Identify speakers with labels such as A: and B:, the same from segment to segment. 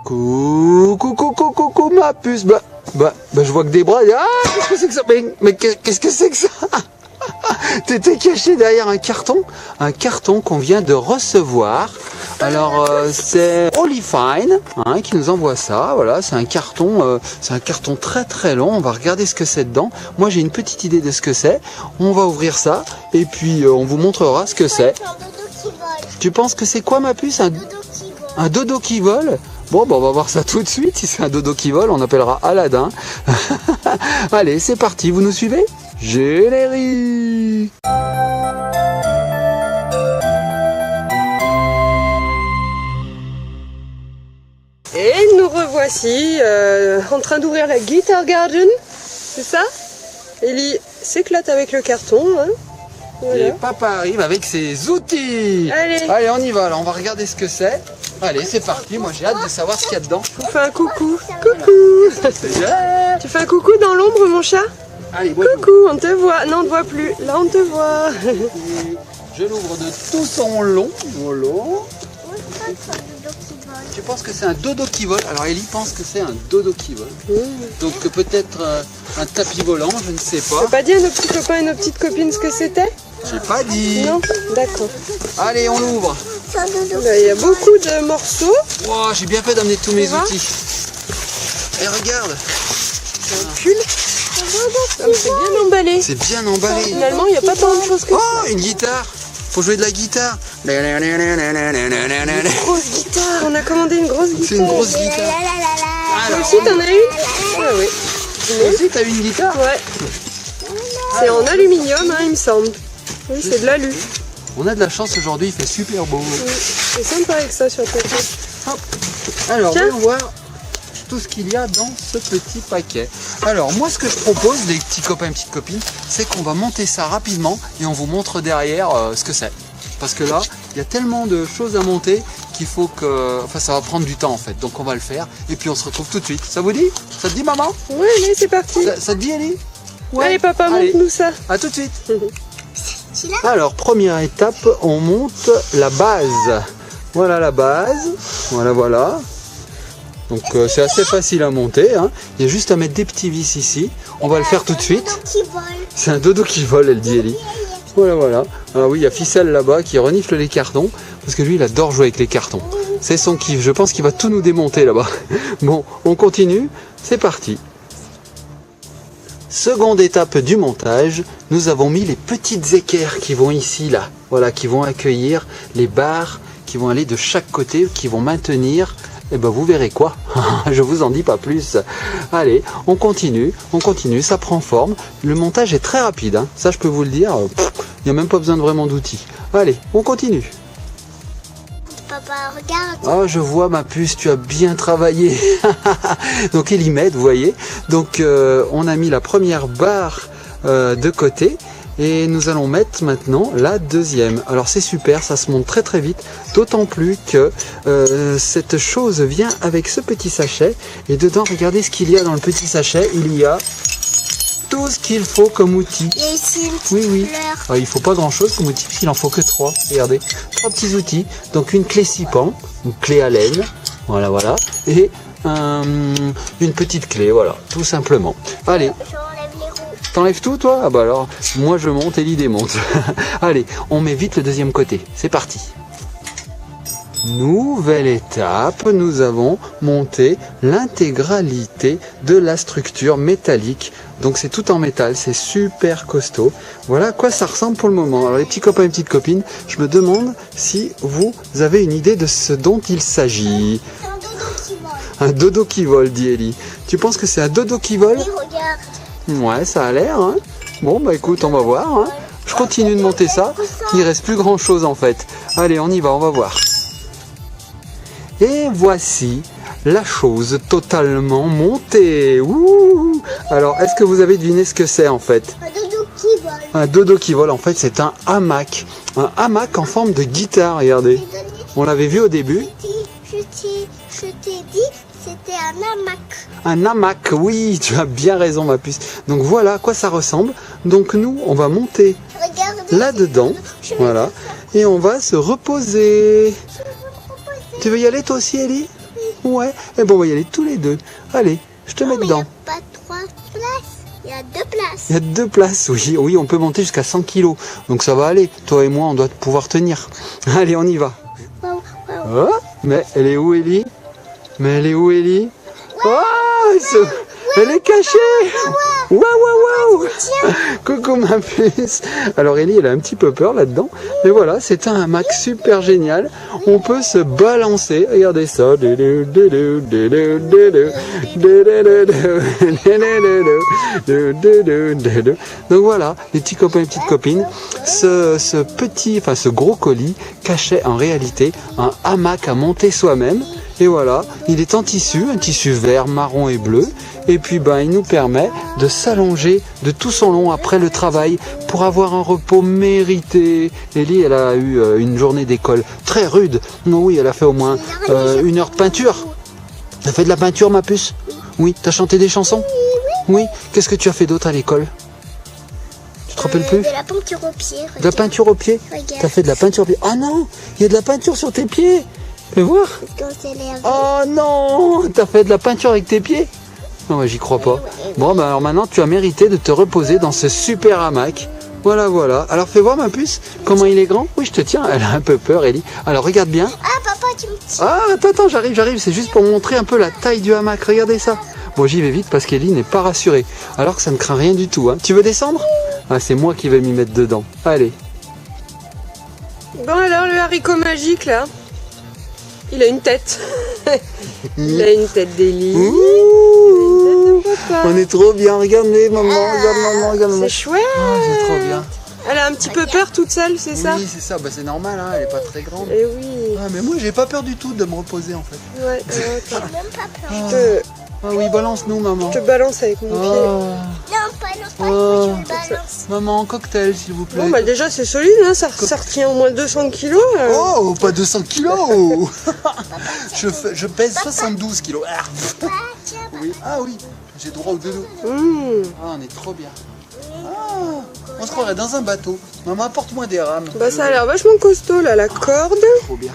A: Coucou, ma puce. Je vois que des bras. Ah, qu'est-ce que c'est que ça? Mais qu'est-ce que c'est que ça? T'étais caché derrière un carton qu'on vient de recevoir. Alors c'est Olifine qui nous envoie ça. Voilà, c'est un carton très très long. On va regarder ce que c'est dedans. Moi j'ai une petite idée de ce que c'est. On va ouvrir ça et puis on vous montrera ce que c'est. Tu penses que c'est quoi, ma puce? Un dodo qui vole? Bon, on va voir ça tout de suite. Si c'est un dodo qui vole, on appellera Aladdin. Allez, c'est parti. Vous nous suivez? Générique.
B: Et nous revoici en train d'ouvrir la Guitar Garden, c'est ça? Ellie s'éclate avec le carton. Hein, voilà.
A: Et papa arrive avec ses outils. Allez, on y va. Alors, on va regarder ce que c'est. Allez, c'est parti. Moi, j'ai hâte de savoir ce qu'il y a dedans.
B: Je vous fais un coucou. Coucou. Tu fais un coucou dans l'ombre, mon chat?
A: Allez,
B: coucou, on te voit. Non, on ne te voit plus. Là, on te voit.
A: Je l'ouvre de tout son long. Tu penses que c'est un dodo qui vole? Alors Ellie pense que c'est un dodo qui vole. Donc peut-être un tapis volant, je ne sais pas.
B: T'as pas dit à nos petits copains et nos petites copines ce que c'était?
A: J'ai pas dit.
B: Non, d'accord.
A: Allez, on l'ouvre.
B: Il y a beaucoup de morceaux.
A: Wow, j'ai bien fait d'amener tous mes outils. Et regarde.
B: C'est un pull. C'est bien emballé.
A: C'est bien emballé.
B: Finalement, il n'y a pas tant de choses que ça.
A: Oh, une guitare. Faut jouer de la guitare.
B: Une grosse guitare. On a commandé une grosse guitare.
A: C'est une grosse guitare.
B: Toi aussi, t'en as une? Ah oui.
A: Toi aussi, t'as eu une guitare?
B: Ouais. C'est en aluminium, il me semble. Oui, c'est de l'alu.
A: On a de la chance aujourd'hui, il fait super beau.
B: Oui. C'est sympa avec ça sur le côté.
A: Alors, voyons voir tout ce qu'il y a dans ce petit paquet. Alors, moi, ce que je propose, les petits copains et petites copines, c'est qu'on va monter ça rapidement et on vous montre derrière ce que c'est. Parce que là, il y a tellement de choses à monter qu'il faut que... Enfin, ça va prendre du temps, en fait. Donc, on va le faire. Et puis, on se retrouve tout de suite. Ça vous dit? Ça te dit, maman?
B: Oui, allez, c'est parti.
A: Ça te dit, Ellie? Ouais.
B: Allez, papa, montre-nous ça.
A: À tout de suite. Alors, première étape, on monte la base. Voilà la base. Voilà. Donc c'est assez facile à monter. Il y a juste à mettre des petits vis ici. On va le faire tout de suite. C'est un dodo qui vole, elle dit Ellie. Voilà. Alors oui, il y a Ficelle là-bas qui renifle les cartons. Parce que lui, il adore jouer avec les cartons. C'est son kiff. Je pense qu'il va tout nous démonter là-bas. Bon, on continue. C'est parti. Seconde étape du montage, nous avons mis les petites équerres qui vont ici, là. Voilà, qui vont accueillir les barres, qui vont aller de chaque côté, qui vont maintenir, et ben vous verrez quoi. Je vous en dis pas plus. Allez, on continue, ça prend forme. Le montage est très rapide, ça je peux vous le dire. Il n'y a même pas besoin de vraiment d'outils. Allez, on continue.
C: Papa, regarde.
A: Oh, je vois, ma puce, tu as bien travaillé. Donc Ellie m'aide, vous voyez. Donc on a mis la première barre de côté et nous allons mettre maintenant la deuxième. Alors c'est super, ça se monte très très vite, d'autant plus que cette chose vient avec ce petit sachet et dedans, regardez ce qu'il y a dans le petit sachet. Il y a tout ce qu'il faut comme outil.
C: Il y a ici une petite fleur.
A: Alors, il faut pas grand chose comme outil puisqu'il en faut que 3. Regardez, 3 petits outils. Donc une clé 6 pans, une clé à laine, voilà, et une petite clé, voilà, tout simplement. Allez,
C: J'enlève les roues.
A: t'enlèves tout toi? Ah bah alors, moi je monte et Ellie démonte. Allez, on met vite le deuxième côté. C'est parti. Nouvelle étape, nous avons monté l'intégralité de la structure métallique. Donc c'est tout en métal, c'est super costaud. Voilà à quoi ça ressemble pour le moment. Alors les petits copains et petites copines, je me demande si vous avez une idée de ce dont il s'agit.
C: C'est un dodo qui vole.
A: Un dodo qui vole, dit Ellie. Tu penses que c'est un dodo qui vole?
C: Oui, regarde.
A: Ouais, ça a l'air. Bon, bah écoute, on va voir. Je continue de monter ça. Il reste plus grand chose en fait. Allez, on y va, on va voir. Et voici la chose totalement montée. Ouh. Alors, est-ce que vous avez deviné ce que c'est en fait?
C: Un dodo qui vole.
A: Un dodo qui vole, en fait, c'est un hamac. Un hamac en forme de guitare, regardez. On l'avait vu au début.
C: Je t'ai dit, c'était un hamac.
A: Un hamac, oui, tu as bien raison, ma puce. Donc voilà à quoi ça ressemble. Donc nous, on va monter là-dedans. Voilà. Et on va se reposer. Tu veux y aller toi aussi, Ellie? Ouais. Et bon, on va y aller tous les deux. Allez, je te mets
C: Mais il n'y
A: dedans.
C: a pas 3 places. Il y a 2 places.
A: Il y a 2 places, oui. Oui, on peut monter jusqu'à 100 kilos. Donc ça va aller. Toi et moi, on doit pouvoir tenir. Allez, on y va.
C: Waouh, waouh.
A: Oh, mais elle est où, Ellie? Mais elle est où, Ellie? Oh, elle est cachée. Waouh, waouh, waouh. Coucou ma puce. Alors Ellie, elle a un petit peu peur là-dedans. Mais voilà, c'est un hamac super génial. On peut se balancer. Regardez ça. Donc voilà, les petits copains et petites copines. Ce gros colis cachait en réalité un hamac à monter soi-même. Et voilà, il est en tissu, un tissu vert, marron et bleu. Et puis ben, il nous permet de s'allonger de tout son long après le travail pour avoir un repos mérité. Ellie, elle a eu une journée d'école très rude. Non, oui, elle a fait au moins 1 heure de peinture. T'as fait de la peinture, ma puce? Oui. T'as chanté des chansons? Oui. Qu'est-ce que tu as fait d'autre à l'école? Tu te rappelles plus?
C: De la peinture au pied.
A: De la peinture aux pieds?
C: Regarde.
A: T'as fait de la peinture aux pieds? Oh non, il y a de la peinture sur tes pieds. Fais voir.
C: Quand c'est lavé.
A: Oh non, t'as fait de la peinture avec tes pieds? Non, j'y crois pas. Bon, ben alors maintenant, tu as mérité de te reposer dans ce super hamac. Voilà, voilà. Alors, fais voir, ma puce, comment il est grand. Oui, je te tiens. Elle a un peu peur, Ellie. Alors, regarde bien.
C: Ah, papa, tu me tiens.
A: Ah, attends, j'arrive. C'est juste pour montrer un peu la taille du hamac. Regardez ça. Bon, j'y vais vite parce qu'Ellie n'est pas rassurée. Alors que ça ne craint rien du tout. Hein. Tu veux descendre? Ah, c'est moi qui vais m'y mettre dedans. Allez.
B: Bon alors le haricot magique là, il a une tête. Il a une tête d'Ellie.
A: Ouh,
B: Une tête de papa.
A: on est trop bien. Regarde-les, maman. Regarde, maman. Regarde, maman.
B: C'est chouette.
A: Ah, c'est trop bien.
B: Elle a un petit peu peur toute seule, c'est ça?
A: Oui, c'est ça. Bah, c'est normal, hein. Elle est pas très grande.
B: Eh oui.
A: Ah, mais moi, j'ai pas peur du tout de me reposer, en fait.
B: Ouais,
C: J'ai même pas peur.
B: je
A: Ah oui, balance-nous, maman.
B: te balance avec mon pied.
A: Oh,
C: Non, pas non, pas
A: Oh.
C: tu me balances.
A: maman, cocktail, s'il vous plaît.
B: Bon bah déjà c'est solide, hein, ça retient au moins 200 kilos.
A: Oh, pas 200 kilos. Je pèse 72 kilos. Ah,
C: Ah, tiens,
A: oui. Ah oui, j'ai droit au dodo. Ah, on est trop bien. Ah, on se croirait dans un bateau. Maman, apporte-moi des rames.
B: Bah ça a l'air vachement costaud là, la corde.
A: Trop bien.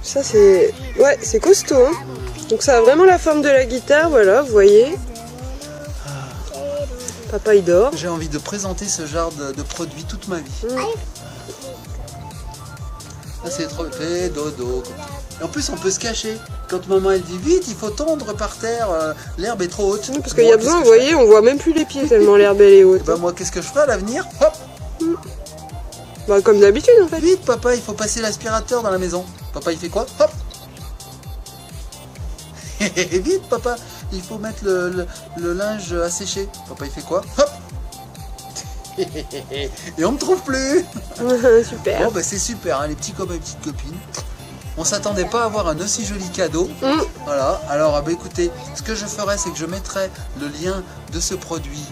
B: Ça c'est... Ouais, c'est costaud. Hein. Donc ça a vraiment la forme de la guitare, voilà, vous voyez. Papa il dort.
A: J'ai envie de présenter ce genre de produit toute ma vie. Ah, c'est trop... Fais dodo. Et en plus, on peut se cacher. Quand maman, elle dit vite, il faut tondre par terre, l'herbe est trop haute.
B: Oui, parce qu'il y a besoin, vous voyez, on voit même plus les pieds tellement l'herbe elle est haute.
A: Bah moi, qu'est-ce que je fais à l'avenir? Hop.
B: Bah comme d'habitude en fait.
A: Vite, papa, il faut passer l'aspirateur dans la maison. Papa, il fait quoi? Hop. Vite, papa, il faut mettre le linge à sécher. Papa, il fait quoi? Hop. Et on me trouve plus.
B: Super.
A: Bon, bah c'est super, hein, les petits copains et petites copines. On s'attendait pas à avoir un aussi joli cadeau. Voilà, alors bah, écoutez, ce que je ferai, c'est que je mettrai le lien de ce produit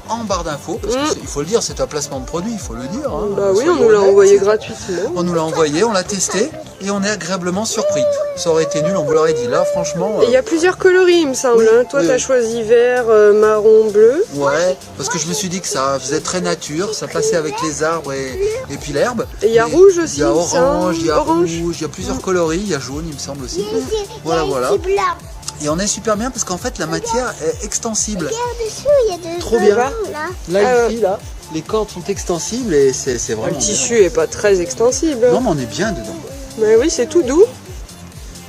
A: en barre d'infos. Parce qu'il faut le dire, c'est un placement de produit, il faut le dire. Hein,
B: Bah oui, on
A: soyons
B: nous l'a
A: honnêtes.
B: envoyé gratuitement.
A: On nous l'a envoyé, on l'a testé et on est agréablement surpris. Ça aurait été nul, on vous l'aurait dit. Là, franchement.
B: Et il y a plusieurs coloris, il me semble.
A: Oui,
B: hein. Toi,
A: oui,
B: t'as
A: oui.
B: choisi vert, marron, bleu.
A: Ouais, parce que je me suis dit que ça faisait très nature, ça passait avec les arbres et puis l'herbe.
B: Et il y a
A: Mais
B: rouge aussi,
A: Il y a
B: il me
A: orange, il y a
B: semble.
A: rouge, il y a plusieurs coloris, il y a jaune, il me semble aussi.
C: Voilà,
A: Voilà.
C: C'est blanc.
A: Et on est super bien parce qu'en fait, la matière est extensible.
C: Regarde dessous, il y a de
A: Trop bien.
C: là.
A: Là, ici, là, les cordes sont extensibles et c'est vraiment
B: Le
A: bien.
B: tissu est pas très extensible.
A: Non, mais on est bien dedans.
B: Mais oui, c'est tout doux.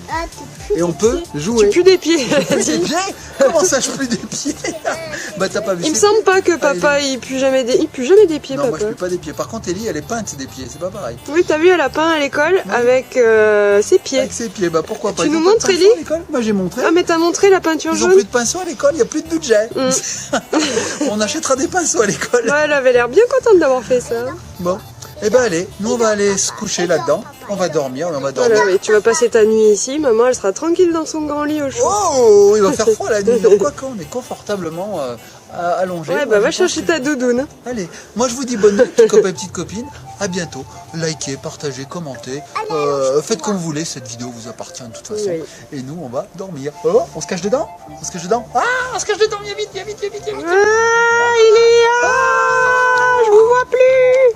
C: Ah, t'es plus
A: Et on peut
B: Tu
A: jouer.
B: pues des pieds.
A: Plus des pieds? Comment ça, je plus des pieds? Bah, t'as pas vu.
B: Il me
A: c'est-
B: semble pas que papa il pue jamais des pieds,
A: Non, moi, je
B: papa.
A: pue pas des pieds. Par contre, Ellie, elle est peinte des pieds. C'est pas pareil.
B: Oui, t'as vu, elle a peint à l'école avec ses pieds.
A: Avec ses pieds, bah pourquoi pas?
B: Tu
A: Ils
B: nous
A: ont pas de
B: montres,
A: pinceau
B: Ellie
A: à l'école? Moi, j'ai montré.
B: Ah, mais t'as montré la peinture
A: Ils ont
B: jaune.
A: plus de pinceau à l'école, il n'y a plus de budget. On achètera des pinceaux à l'école.
B: Ouais, elle avait l'air bien contente d'avoir fait ça.
A: Bon, eh ben allez, nous on va aller se coucher là-dedans. On va dormir, on va dormir.
B: Voilà, mais tu vas passer ta nuit ici. Maman, elle sera tranquille dans son grand lit au chaud.
A: Oh, il va faire froid la nuit. Donc quoi qu'on est confortablement allongé.
B: Ouais, bah va chercher ta doudoune.
A: Allez, moi je vous dis bonne nuit, petits copains et petites copines. À bientôt. Likez, partagez, commentez. Faites comme vous voulez. Cette vidéo vous appartient de toute façon.
B: Oui.
A: Et nous, on va dormir. Oh, on se cache dedans? On se cache dedans? Ah, on se cache dedans. Viens vite, viens vite, viens vite, viens vite.
B: Ah, il est là. Je vous vois plus.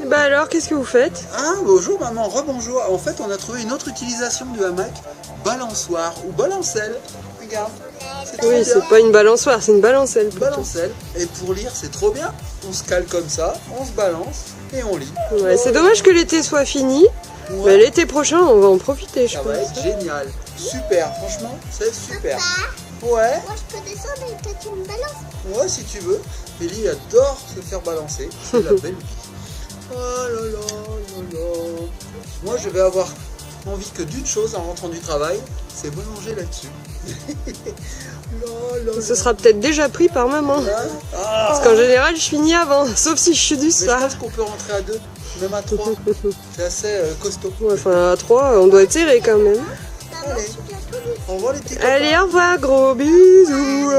B: Bah alors, qu'est-ce que vous faites?
A: Ah, bonjour maman, rebonjour. En fait, on a trouvé une autre utilisation du hamac, balançoire ou balancelle. Regarde. C'est trop
B: Oui,
A: bien.
B: c'est pas une balançoire, c'est une balancelle plutôt.
A: Balancelle. Et pour lire, c'est trop bien. On se cale comme ça, on se balance et on lit.
B: Ouais, c'est dommage que l'été soit fini,
A: Ouais.
B: mais l'été prochain, on va en profiter, je
A: Ça va
B: pense.
A: être génial. Super, franchement, c'est super.
C: Papa,
A: Ouais,
C: moi je peux descendre et toi tu me balances.
A: ouais, si tu veux. Ellie adore se faire balancer. C'est la belle vie. Oh là là là là. Moi, je vais avoir envie que d'une chose en rentrant du travail, c'est m'allonger là-dessus. Là, là,
B: Ce sera peut-être déjà pris par maman.
A: là. Ah.
B: Parce qu'en général, je finis avant, sauf si je suis du
A: Mais je
B: soir.
A: pense qu'on peut rentrer à 2, même à 3. C'est assez costaud.
B: Ouais, enfin, à 3, on doit tirer quand même.
C: Maman,
A: Allez.
C: je suis bientôt
A: Au revoir les petits copains.
B: Allez, au revoir, gros bisous.